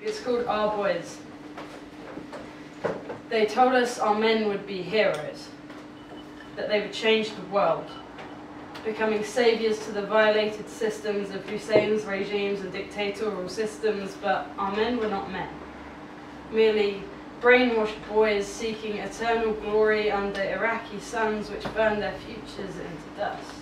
It's called Our Boys. They told us our men would be heroes, that they would change the world, becoming saviours to the violated systems of Hussein's regimes and dictatorial systems, but our men were not men. Merely brainwashed boys seeking eternal glory under Iraqi suns which burned their futures into dust.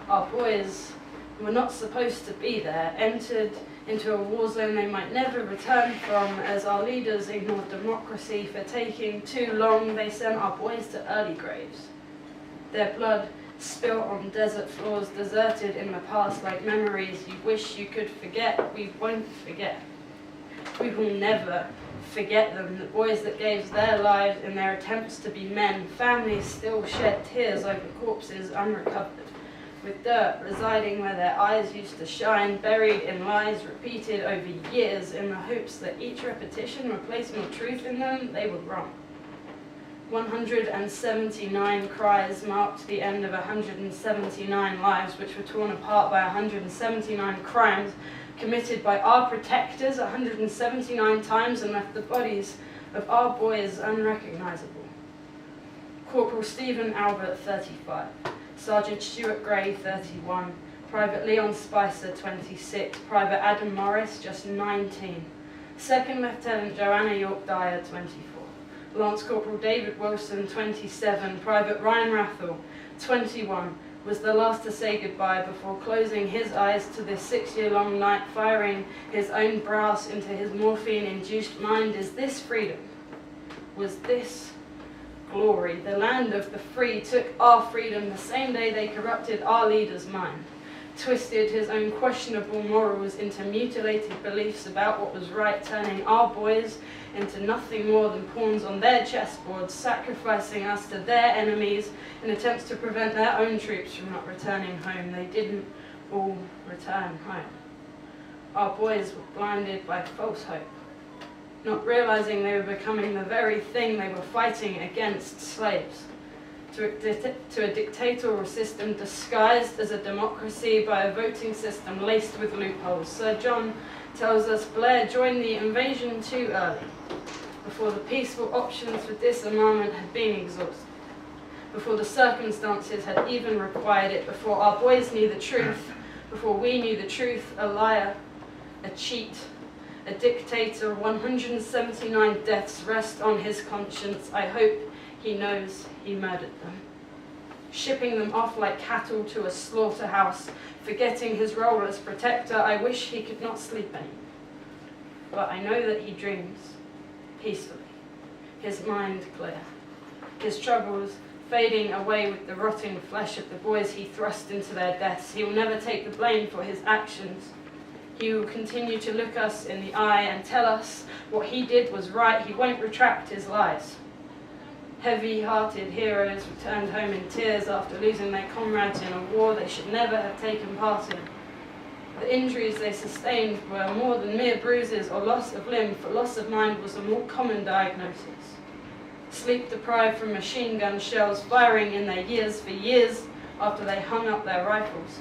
Our boys, who were not supposed to be there, entered into a war zone they might never return from. As our leaders ignored democracy for taking too long, they sent our boys to early graves. Their blood spilt on desert floors, deserted in the past like memories you wish you could forget. We won't forget. We will never forget them, the boys that gave their lives in their attempts to be men. Families still shed tears over corpses unrecovered, with dirt residing where their eyes used to shine, buried in lies repeated over years in the hopes that each repetition replaced more truth in them. They were wrong. 179 cries marked the end of 179 lives, which were torn apart by 179 crimes committed by our protectors 179 times and left the bodies of our boys unrecognizable. Corporal Stephen Albert, 35. Sergeant Stuart Gray, 31. Private Leon Spicer, 26. Private Adam Morris, just 19. Second Lieutenant Joanna York Dyer, 24. Lance Corporal David Wilson, 27. Private Ryan Rathel, 21. Was the last to say goodbye before closing his eyes to this 6-year-long night, firing his own brass into his morphine-induced mind. Is this freedom? Was this glory? The land of the free took our freedom the same day they corrupted our leader's mind, twisted his own questionable morals into mutilated beliefs about what was right, turning our boys into nothing more than pawns on their chessboards, sacrificing us to their enemies in attempts to prevent their own troops from not returning home. They didn't all return home. Our boys were blinded by false hope, not realizing they were becoming the very thing they were fighting against: slaves, to a dictatorial system disguised as a democracy by a voting system laced with loopholes. Sir John tells us Blair joined the invasion too early, before the peaceful options for disarmament had been exhausted, before the circumstances had even required it, before our boys knew the truth, before we knew the truth. A liar, a cheat, a dictator. 179 deaths rest on his conscience. I hope he knows he murdered them, shipping them off like cattle to a slaughterhouse, forgetting his role as protector. I wish he could not sleep anymore, but I know that he dreams peacefully, his mind clear, his troubles fading away with the rotting flesh of the boys he thrust into their deaths. He will never take the blame for his actions. He will continue to look us in the eye and tell us what he did was right. He won't retract his lies. Heavy-hearted heroes returned home in tears after losing their comrades in a war they should never have taken part in. The injuries they sustained were more than mere bruises or loss of limb, for loss of mind was a more common diagnosis. Sleep-deprived from machine gun shells firing in their ears for years after they hung up their rifles.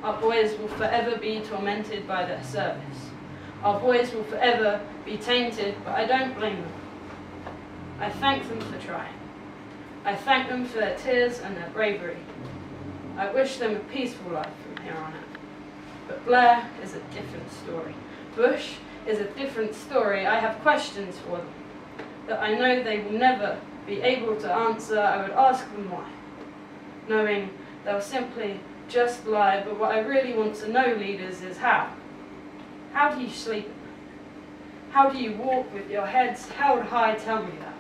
Our boys will forever be tormented by their service. Our boys will forever be tainted, but I don't blame them. I thank them for trying. I thank them for their tears and their bravery. I wish them a peaceful life from here on out. But Blair is a different story. Bush is a different story. I have questions for them that I know they will never be able to answer. I would ask them why, knowing they'll simply just lie. But what I really want to know, leaders, is how. How do you sleep? How do you walk with your heads held high? Tell me that.